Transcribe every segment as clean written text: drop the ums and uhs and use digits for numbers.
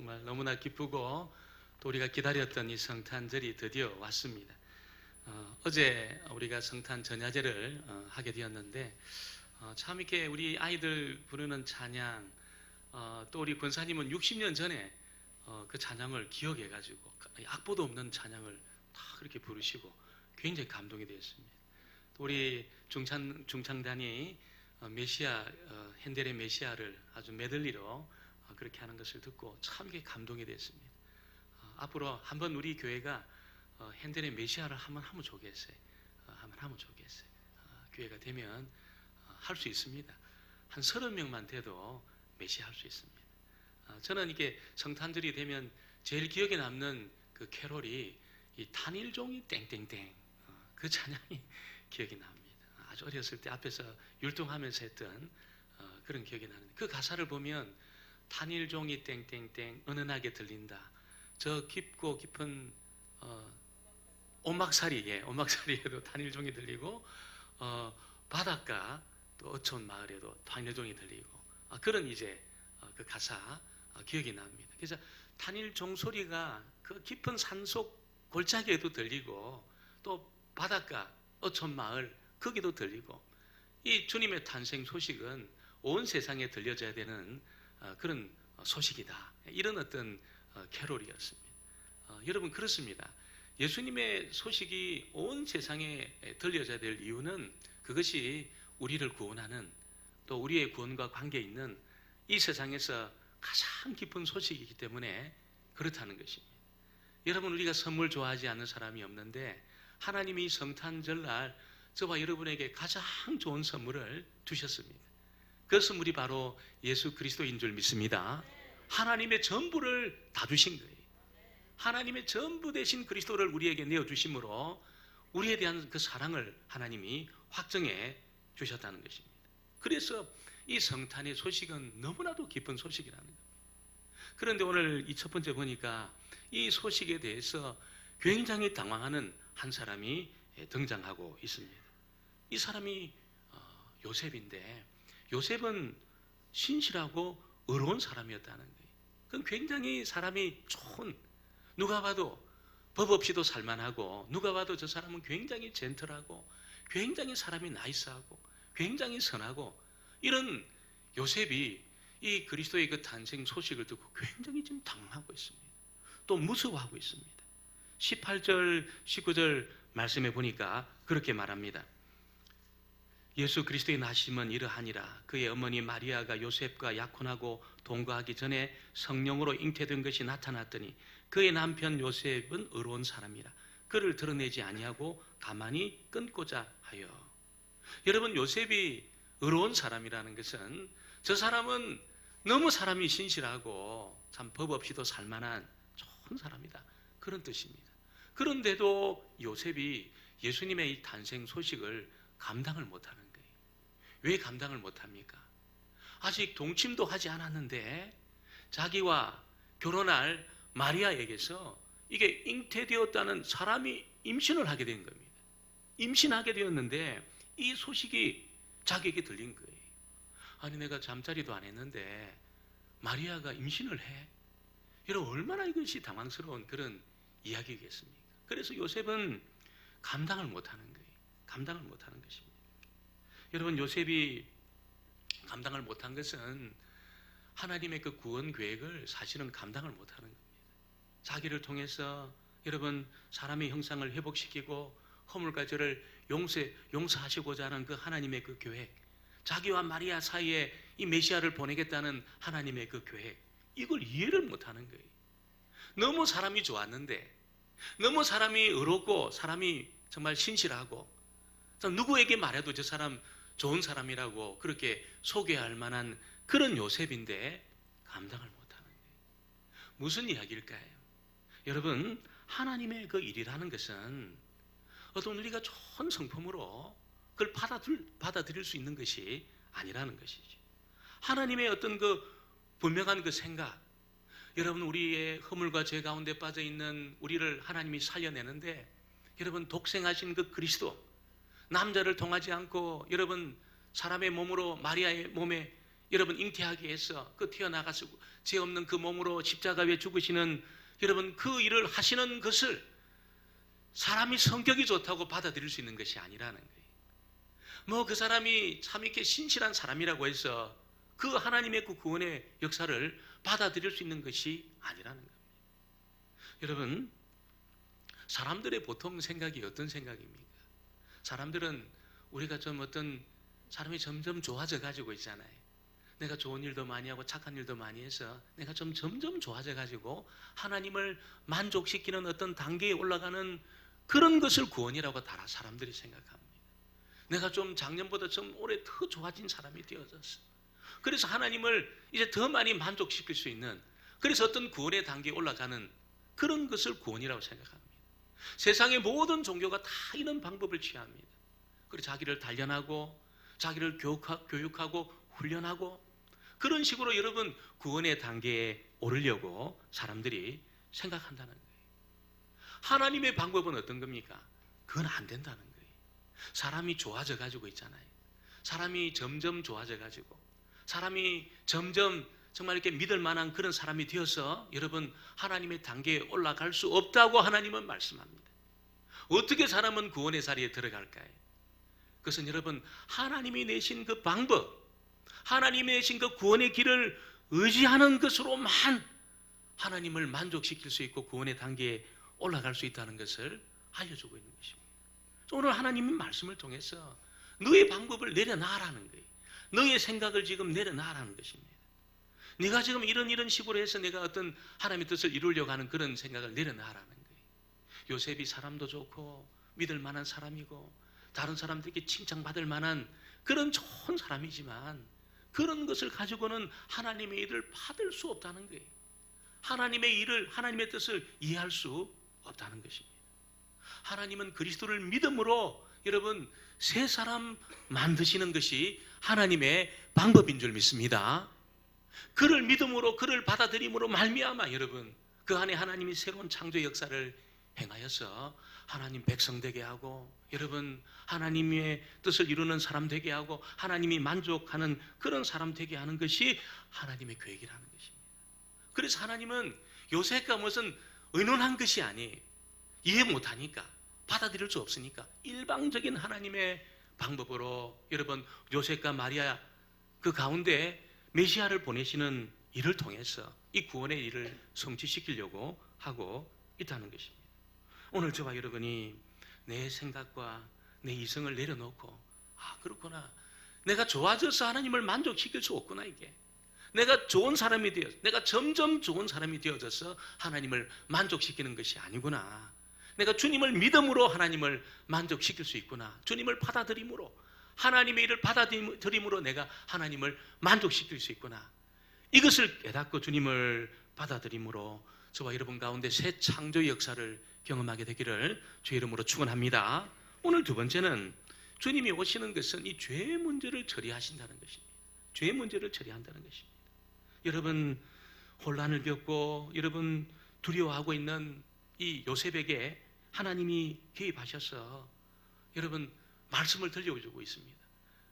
정말 너무나 기쁘고 또 우리가 기다렸던 이 성탄절이 드디어 왔습니다. 어제 우리가 성탄 전야제를 하게 되었는데 참 이렇게 우리 아이들 부르는 찬양, 또 우리 권사님은 60년 전에 그 찬양을 기억해가지고 악보도 없는 찬양을 다 그렇게 부르시고 굉장히 감동이 되었습니다. 또 우리 중창단이 메시아, 핸델의 메시아를 아주 메들리로 그렇게 하는 것을 듣고 참 감동이 됐습니다. 앞으로 한번 우리 교회가 핸델의 메시아를 한번 하면 좋겠어요. 교회가 되면 할 수 있습니다. 한 30명만 돼도 메시아 할 수 있습니다. 저는 이게 성탄절이 되면 제일 기억에 남는 그 캐롤이 이 단일종이 땡땡땡, 그 찬양이 기억이 납니다. 아주 어렸을 때 앞에서 율동하면서 했던 그런 기억이 나는데, 그 가사를 보면 단일종이 땡땡땡 은은하게 들린다. 저 깊고 깊은 오막살이에도 단일종이 들리고, 바닷가 또 어촌 마을에도 단일종이 들리고, 그런 이제 그 가사 기억이 납니다. 그래서 단일종 소리가 그 깊은 산속 골짜기에도 들리고, 또 바닷가 어촌 마을 거기도 들리고, 이 주님의 탄생 소식은 온 세상에 들려져야 되는 그런 소식이다. 이런 어떤 캐롤이었습니다. 여러분, 그렇습니다. 예수님의 소식이 온 세상에 들려져야 될 이유는 그것이 우리를 구원하는, 또 우리의 구원과 관계 있는 이 세상에서 가장 깊은 소식이기 때문에 그렇다는 것입니다. 여러분, 우리가 선물 좋아하지 않는 사람이 없는데 하나님이 성탄절날 저와 여러분에게 가장 좋은 선물을 주셨습니다. 그 선물이 바로 예수 그리스도인 줄 믿습니다. 하나님의 전부를 다 주신 거예요. 하나님의 전부 되신 그리스도를 우리에게 내어주심으로 우리에 대한 그 사랑을 하나님이 확정해 주셨다는 것입니다. 그래서 이 성탄의 소식은 너무나도 기쁜 소식이라는 겁니다. 그런데 오늘 이 첫 번째 보니까 이 소식에 대해서 굉장히 당황하는 한 사람이 등장하고 있습니다. 이 사람이 요셉인데, 요셉은 신실하고 의로운 사람이었다는 거예요. 그건 굉장히 사람이 좋은, 누가 봐도 법 없이도 살만하고, 누가 봐도 저 사람은 굉장히 젠틀하고 굉장히 사람이 나이스하고 굉장히 선하고, 이런 요셉이 이 그리스도의 그 탄생 소식을 듣고 굉장히 지금 당황하고 있습니다. 또 무서워하고 있습니다. 18절 19절 말씀에 보니까 그렇게 말합니다. 예수 그리스도의 나심은 이러하니라. 그의 어머니 마리아가 요셉과 약혼하고 동거하기 전에 성령으로 잉태된 것이 나타났더니 그의 남편 요셉은 의로운 사람이라. 그를 드러내지 아니하고 가만히 끊고자 하여. 여러분, 요셉이 의로운 사람이라는 것은 저 사람은 너무 사람이 신실하고 참 법 없이도 살만한 좋은 사람이다, 그런 뜻입니다. 그런데도 요셉이 예수님의 이 탄생 소식을 감당을 못하는 거예요. 왜 감당을 못합니까? 아직 동침도 하지 않았는데 자기와 결혼할 마리아에게서 이게 잉태되었다는 사람이 임신을 하게 된 겁니다. 임신하게 되었는데 이 소식이 자기에게 들린 거예요. 아니, 내가 잠자리도 안 했는데 마리아가 임신을 해? 여러분, 얼마나 이것이 당황스러운 그런 이야기겠습니까? 그래서 요셉은 감당을 못하는 거예요. 감당을 못하는 것입니다. 여러분, 요셉이 감당을 못한 것은 하나님의 그 구원 계획을 사실은 감당을 못하는 겁니다. 자기를 통해서 여러분 사람의 형상을 회복시키고 허물과 죄를 용서하시고자 하는 그 하나님의 그 계획, 자기와 마리아 사이에 이 메시아를 보내겠다는 하나님의 그 계획, 이걸 이해를 못하는 거예요. 너무 사람이 좋았는데, 너무 사람이 의롭고 사람이 정말 신실하고, 누구에게 말해도 저 사람 좋은 사람이라고 그렇게 소개할 만한 그런 요셉인데 감당을 못하는 거예요. 무슨 이야기일까요? 여러분, 하나님의 그 일이라는 것은 어떤 우리가 좋은 성품으로 그걸 받아들일 수 있는 것이 아니라는 것이죠. 하나님의 어떤 그 분명한 그 생각, 여러분, 우리의 허물과 죄 가운데 빠져 있는 우리를 하나님이 살려내는데, 여러분, 독생하신 그 그리스도, 남자를 통하지 않고 여러분 사람의 몸으로 마리아의 몸에 여러분 잉태하게 해서 그 태어나가서 죄 없는 그 몸으로 십자가에 죽으시는 여러분 그 일을 하시는 것을 사람이 성격이 좋다고 받아들일 수 있는 것이 아니라는 거예요. 뭐 그 사람이 참 이렇게 신실한 사람이라고 해서 그 하나님의 그 구원의 역사를 받아들일 수 있는 것이 아니라는 겁니다. 여러분, 사람들의 보통 생각이 어떤 생각입니까? 사람들은 우리가 좀 어떤 사람이 점점 좋아져 가지고 있잖아요. 내가 좋은 일도 많이 하고 착한 일도 많이 해서 내가 좀 점점 좋아져 가지고 하나님을 만족시키는 어떤 단계에 올라가는 그런 것을 구원이라고 다 사람들이 생각합니다. 내가 좀 작년보다 좀 올해 더 좋아진 사람이 되어졌어. 그래서 하나님을 이제 더 많이 만족시킬 수 있는, 그래서 어떤 구원의 단계에 올라가는 그런 것을 구원이라고 생각합니다. 세상의 모든 종교가 다 이런 방법을 취합니다. 그래서 자기를 단련하고 자기를 교육하고 훈련하고 그런 식으로 여러분 구원의 단계에 오르려고 사람들이 생각한다는 거예요. 하나님의 방법은 어떤 겁니까? 그건 안 된다는 거예요. 사람이 좋아져 가지고 있잖아요. 사람이 점점 좋아져 가지고 사람이 점점 정말 이렇게 믿을 만한 그런 사람이 되어서 여러분 하나님의 단계에 올라갈 수 없다고 하나님은 말씀합니다. 어떻게 사람은 구원의 자리에 들어갈까요? 그것은 여러분 하나님이 내신 그 방법, 하나님이 내신 그 구원의 길을 의지하는 것으로만 하나님을 만족시킬 수 있고 구원의 단계에 올라갈 수 있다는 것을 알려주고 있는 것입니다. 오늘 하나님의 말씀을 통해서 너의 방법을 내려놔라는 거예요. 너의 생각을 지금 내려놔라는 것입니다. 네가 지금 이런 식으로 해서 내가 어떤 하나님의 뜻을 이루려고 하는 그런 생각을 내려놔라는 거예요. 요셉이 사람도 좋고 믿을 만한 사람이고 다른 사람들에게 칭찬받을 만한 그런 좋은 사람이지만 그런 것을 가지고는 하나님의 일을 받을 수 없다는 거예요. 하나님의 일을, 하나님의 뜻을 이해할 수 없다는 것입니다. 하나님은 그리스도를 믿음으로 여러분 새 사람 만드시는 것이 하나님의 방법인 줄 믿습니다. 그를 믿음으로 그를 받아들임으로 말미암아 여러분 그 안에 하나님이 새로운 창조 역사를 행하여서 하나님 백성 되게 하고 여러분 하나님의 뜻을 이루는 사람 되게 하고 하나님이 만족하는 그런 사람 되게 하는 것이 하나님의 계획이라는 것입니다. 그래서 하나님은 요셉과 무슨 의논한 것이 아니에요. 이해 못하니까 받아들일 수 없으니까 일방적인 하나님의 방법으로 여러분 요셉과 마리아 그 가운데 메시아를 보내시는 일을 통해서 이 구원의 일을 성취시키려고 하고 있다는 것입니다. 오늘 저와 여러분이 내 생각과 내 이성을 내려놓고 그렇구나, 내가 좋아져서 하나님을 만족시킬 수 없구나, 이게 내가 좋은 사람이 되어 내가 점점 좋은 사람이 되어져서 하나님을 만족시키는 것이 아니구나, 내가 주님을 믿음으로 하나님을 만족시킬 수 있구나, 주님을 받아들임으로 하나님의 일을 받아들임으로 내가 하나님을 만족시킬 수 있구나, 이것을 깨닫고 주님을 받아들임으로 저와 여러분 가운데 새 창조의 역사를 경험하게 되기를 주의 이름으로 축원합니다. 오늘 두 번째는 주님이 오시는 것은 이 죄의 문제를 처리하신다는 것입니다. 죄의 문제를 처리한다는 것입니다. 여러분 혼란을 겪고 여러분 두려워하고 있는 이 요셉에게 하나님이 개입하셔서 여러분 말씀을 들려주고 있습니다.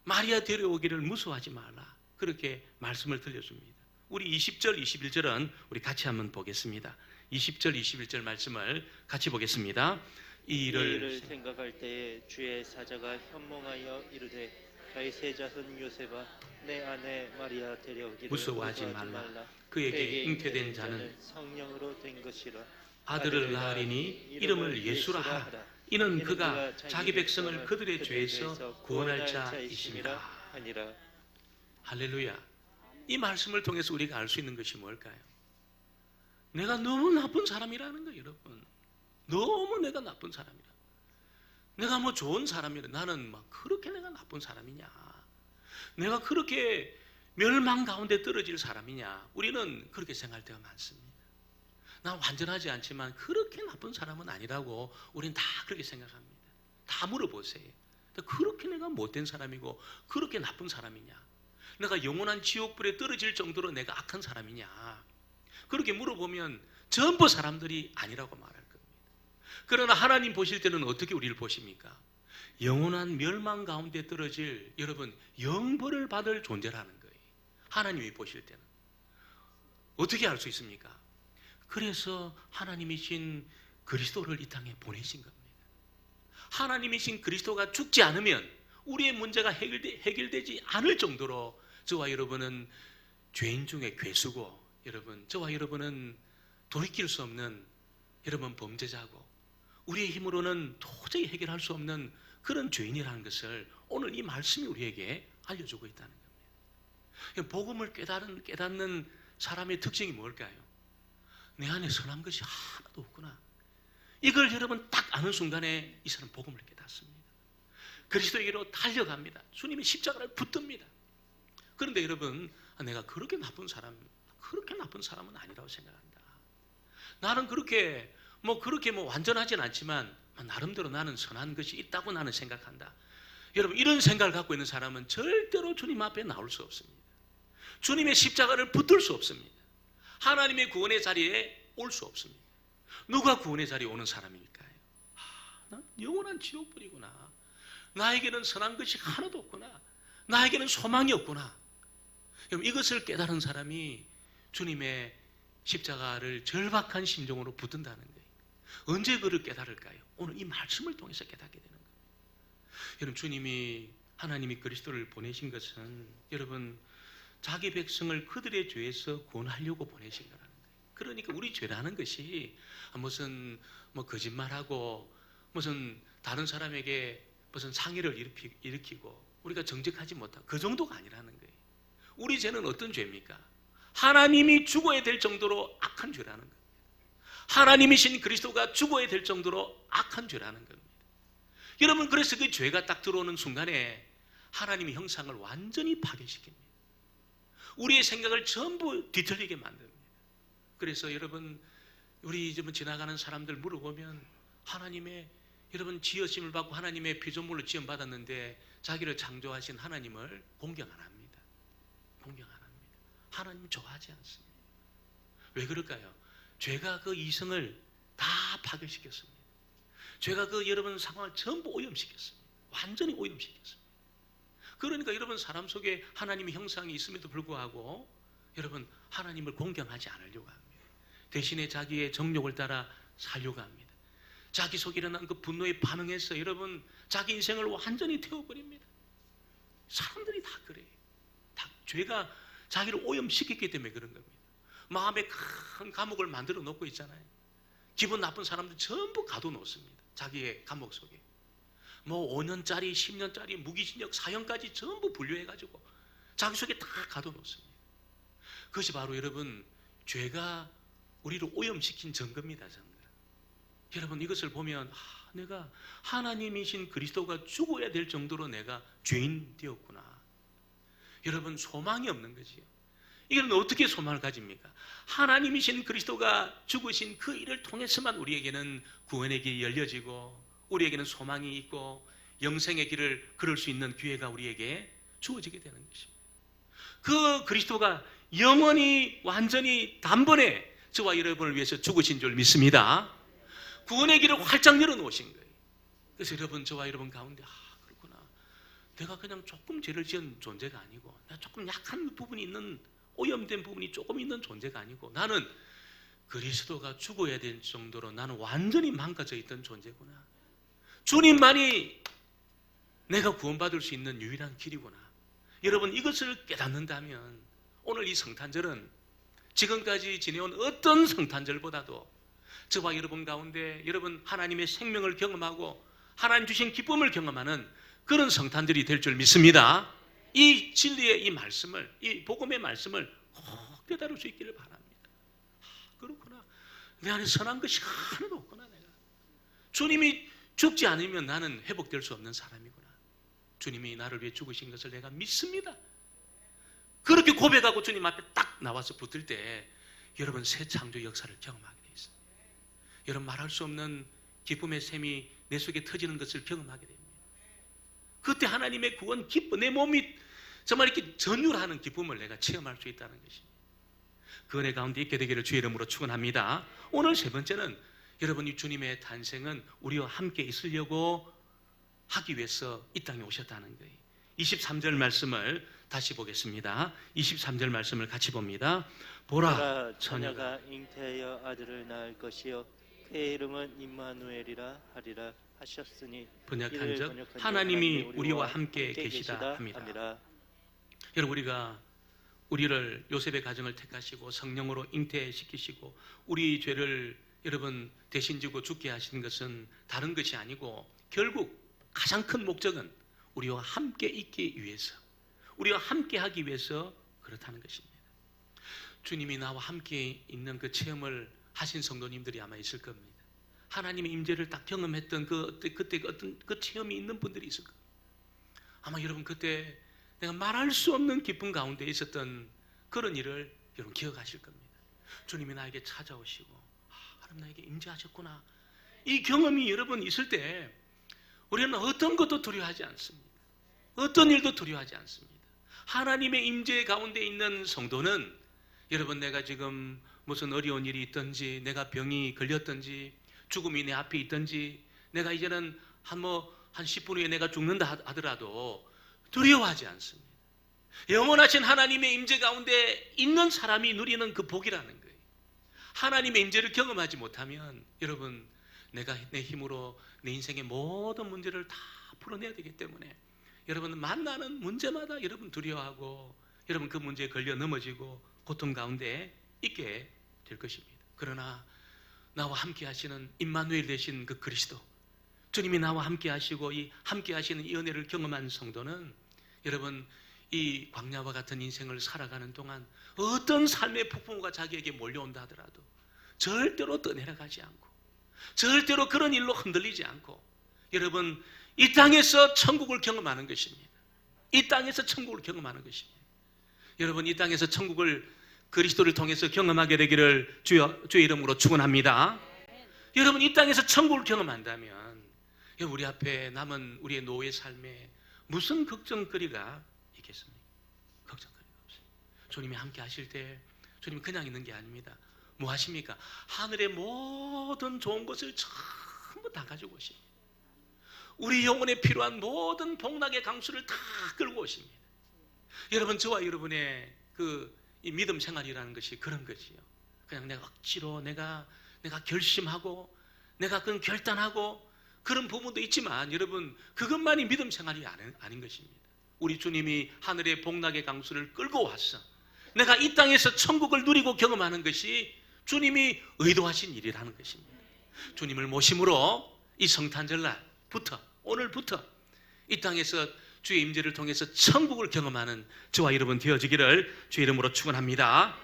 마리아 데려오기를 무서워하지 말라, 그렇게 말씀을 들려줍니다. 우리 20절 21절은 우리 같이 한번 보겠습니다. 20절 21절 말씀을 같이 보겠습니다. 이 일을 생각할 때에 주의 사자가 현몽하여 이르되 다윗의 자손 요셉아 내 아내 마리아 데려오기를 무서워하지 말라. 그에게 잉태된 자는 성령으로 된 것이라. 아들을 낳으리니 이름을 예수라 하라. 이는 그가 자기 백성을 그들의 죄에서 구원할 자이심이라 하니라. 할렐루야. 이 말씀을 통해서 우리가 알 수 있는 것이 뭘까요? 내가 너무 나쁜 사람이라는 거예요, 여러분. 너무 내가 나쁜 사람이라. 내가 뭐 좋은 사람이라. 나는 막 그렇게 내가 나쁜 사람이냐? 내가 그렇게 멸망 가운데 떨어질 사람이냐? 우리는 그렇게 생각할 때가 많습니다. 난 완전하지 않지만 그렇게 나쁜 사람은 아니라고 우리는 다 그렇게 생각합니다. 다 물어보세요. 그렇게 내가 못된 사람이고 그렇게 나쁜 사람이냐? 내가 영원한 지옥불에 떨어질 정도로 내가 악한 사람이냐? 그렇게 물어보면 전부 사람들이 아니라고 말할 겁니다. 그러나 하나님 보실 때는 어떻게 우리를 보십니까? 영원한 멸망 가운데 떨어질 여러분 영벌을 받을 존재라는 거예요. 하나님이 보실 때는. 어떻게 알 수 있습니까? 그래서 하나님이신 그리스도를 이 땅에 보내신 겁니다. 하나님이신 그리스도가 죽지 않으면 우리의 문제가 해결되지 않을 정도로 저와 여러분은 죄인 중에 괴수고, 여러분, 저와 여러분은 돌이킬 수 없는, 여러분, 범죄자고, 우리의 힘으로는 도저히 해결할 수 없는 그런 죄인이라는 것을 오늘 이 말씀이 우리에게 알려주고 있다는 겁니다. 복음을 깨닫는 사람의 특징이 뭘까요? 내 안에 선한 것이 하나도 없구나. 이걸 여러분 딱 아는 순간에 이 사람 복음을 깨닫습니다. 그리스도에게로 달려갑니다. 주님의 십자가를 붙듭니다. 그런데 여러분, 내가 그렇게 나쁜 사람은 아니라고 생각한다. 나는 그렇게 완전하진 않지만 나름대로 나는 선한 것이 있다고 나는 생각한다. 여러분, 이런 생각을 갖고 있는 사람은 절대로 주님 앞에 나올 수 없습니다. 주님의 십자가를 붙들 수 없습니다. 하나님의 구원의 자리에 올 수 없습니다. 누가 구원의 자리에 오는 사람입니까? 난 영원한 지옥불이구나. 나에게는 선한 것이 하나도 없구나. 나에게는 소망이 없구나. 여러분, 이것을 깨달은 사람이 주님의 십자가를 절박한 심정으로 붙든다는 거예요. 언제 그를 깨달을까요? 오늘 이 말씀을 통해서 깨닫게 되는 거예요. 여러분, 하나님이 그리스도를 보내신 것은 여러분 자기 백성을 그들의 죄에서 구원하려고 보내신 거라는 거예요. 그러니까 우리 죄라는 것이 무슨 거짓말하고 무슨 다른 사람에게 무슨 상해를 일으키고 우리가 정직하지 못한 그 정도가 아니라는 거예요. 우리 죄는 어떤 죄입니까? 하나님이 죽어야 될 정도로 악한 죄라는 겁니다. 하나님이신 그리스도가 죽어야 될 정도로 악한 죄라는 겁니다. 여러분, 그래서 그 죄가 딱 들어오는 순간에 하나님의 형상을 완전히 파괴시킵니다. 우리의 생각을 전부 뒤틀리게 만듭니다. 그래서 여러분, 우리 지나가는 사람들 물어보면 하나님의 여러분 지으심을 받고 하나님의 피조물로 지음받았는데 자기를 창조하신 하나님을 공경 안 합니다. 공경 안 합니다. 하나님 좋아하지 않습니다. 왜 그럴까요? 죄가 그 이성을 다 파괴시켰습니다. 죄가 그 여러분 상황을 전부 오염시켰습니다. 완전히 오염시켰습니다. 그러니까 여러분 사람 속에 하나님의 형상이 있음에도 불구하고 여러분 하나님을 공경하지 않으려고 합니다. 대신에 자기의 정욕을 따라 살려고 합니다. 자기 속에 일어난 그 분노에 반응해서 여러분 자기 인생을 완전히 태워버립니다. 사람들이 다 그래요. 다 죄가 자기를 오염시켰기 때문에 그런 겁니다. 마음에 큰 감옥을 만들어 놓고 있잖아요. 기분 나쁜 사람들 전부 가둬놓습니다. 자기의 감옥 속에. 5년짜리, 10년짜리 무기징역 사형까지 전부 분류해가지고 자기 속에 다 가둬놓습니다. 그것이 바로 여러분 죄가 우리를 오염시킨 증거입니다. 증거. 여러분 이것을 보면 내가 하나님이신 그리스도가 죽어야 될 정도로 내가 죄인 되었구나. 여러분 소망이 없는 거지요. 이건 어떻게 소망을 가집니까? 하나님이신 그리스도가 죽으신 그 일을 통해서만 우리에게는 구원의 길이 열려지고 우리에게는 소망이 있고 영생의 길을 걸을 수 있는 기회가 우리에게 주어지게 되는 것입니다. 그 그리스도가 영원히 완전히 단번에 저와 여러분을 위해서 죽으신 줄 믿습니다. 구원의 길을 활짝 열어놓으신 거예요. 그래서 여러분 저와 여러분 가운데 그렇구나. 내가 그냥 조금 죄를 지은 존재가 아니고 내가 조금 약한 부분이 있는 오염된 부분이 조금 있는 존재가 아니고 나는 그리스도가 죽어야 될 정도로 나는 완전히 망가져 있던 존재구나. 주님만이 내가 구원받을 수 있는 유일한 길이구나. 여러분 이것을 깨닫는다면 오늘 이 성탄절은 지금까지 지내온 어떤 성탄절보다도 저와 여러분 가운데 여러분 하나님의 생명을 경험하고 하나님 주신 기쁨을 경험하는 그런 성탄절이 될 줄 믿습니다. 이 진리의 이 말씀을, 이 복음의 말씀을 꼭 깨달을 수 있기를 바랍니다. 그렇구나. 내 안에 선한 것이 하나도 없구나. 내가 주님이 죽지 않으면 나는 회복될 수 없는 사람이구나. 주님이 나를 위해 죽으신 것을 내가 믿습니다. 그렇게 고백하고 주님 앞에 딱 나와서 붙을 때 여러분 새 창조 역사를 경험하게 돼 있어요. 여러분 말할 수 없는 기쁨의 샘이 내 속에 터지는 것을 경험하게 됩니다. 그때 하나님의 구원 기쁨, 내 몸이 정말 이렇게 전율하는 기쁨을 내가 체험할 수 있다는 것입니다. 그 은혜 가운데 있게 되기를 주의 이름으로 축원합니다. 오늘 세 번째는 여러분이 주님의 탄생은 우리와 함께 있으려고 하기 위해서 이 땅에 오셨다는 거예요. 23절 말씀을 다시 보겠습니다. 23절 말씀을 같이 봅니다. 보라, 보라 처녀가 처녀가 잉태하여 아들을 낳을 것이요 그의 이름은 임마누엘이라 하리라 하셨으니 번역한 이를 적 번역한 하나님이 적 우리와 함께 계시다 합니다. 여러분, 우리가 우리를 요셉의 가정을 택하시고 성령으로 잉태시키시고 우리 죄를 여러분 대신 지고 죽게 하신 것은 다른 것이 아니고 결국 가장 큰 목적은 우리와 함께 있기 위해서, 우리와 함께 하기 위해서 그렇다는 것입니다. 주님이 나와 함께 있는 그 체험을 하신 성도님들이 아마 있을 겁니다. 하나님의 임재를 딱 경험했던 그때 어떤 그 체험이 있는 분들이 있을 겁니다. 아마 여러분 그때 내가 말할 수 없는 기쁨 가운데 있었던 그런 일을 여러분 기억하실 겁니다. 주님이 나에게 찾아오시고 하나님 나에게 임재하셨구나. 이 경험이 여러분 있을 때 우리는 어떤 것도 두려워하지 않습니다. 어떤 일도 두려워하지 않습니다. 하나님의 임재 가운데 있는 성도는 여러분 내가 지금 무슨 어려운 일이 있든지 내가 병이 걸렸든지 죽음이 내 앞에 있든지 내가 이제는 한 10분 후에 내가 죽는다 하더라도 두려워하지 않습니다. 영원하신 하나님의 임재 가운데 있는 사람이 누리는 그 복이라는 거예요. 하나님의 임재를 경험하지 못하면 여러분 내가 내 힘으로 내 인생의 모든 문제를 다 풀어내야 되기 때문에 여러분 만나는 문제마다 여러분 두려워하고 여러분 그 문제에 걸려 넘어지고 고통 가운데 있게 될 것입니다. 그러나 나와 함께 하시는 임마누엘 되신 그 그리스도, 주님이 나와 함께 하시고 이 함께 하시는 이 은혜를 경험한 성도는 여러분 이 광야와 같은 인생을 살아가는 동안 어떤 삶의 폭풍우가 자기에게 몰려온다 하더라도 절대로 떠내려가지 않고 절대로 그런 일로 흔들리지 않고 여러분 이 땅에서 천국을 경험하는 것입니다. 이 땅에서 천국을 경험하는 것입니다. 여러분 이 땅에서 천국을 그리스도를 통해서 경험하게 되기를 주의 이름으로 축원합니다. 여러분 이 땅에서 천국을 경험한다면 우리 앞에 남은 우리의 노예 삶에 무슨 걱정거리가 있겠습니까? 걱정거리가 없어요. 주님이 함께 하실 때 주님이 그냥 있는 게 아닙니다. 뭐 하십니까? 하늘의 모든 좋은 것을 전부 다 가지고 오십니다. 우리 영혼에 필요한 모든 복락의 강수를 다 끌고 오십니다. 여러분 저와 여러분의 이 믿음 생활이라는 것이 그런 것이요. 그냥 내가 억지로 내가 결심하고 내가 그런 결단하고 그런 부분도 있지만 여러분 그것만이 믿음 생활이 아닌 것입니다. 우리 주님이 하늘의 복락의 강수를 끌고 왔어. 내가 이 땅에서 천국을 누리고 경험하는 것이 주님이 의도하신 일이라는 것입니다. 주님을 모심으로 이 성탄절날부터 오늘부터 이 땅에서 주의 임재를 통해서 천국을 경험하는 저와 여러분 되어지기를 주의 이름으로 축원합니다.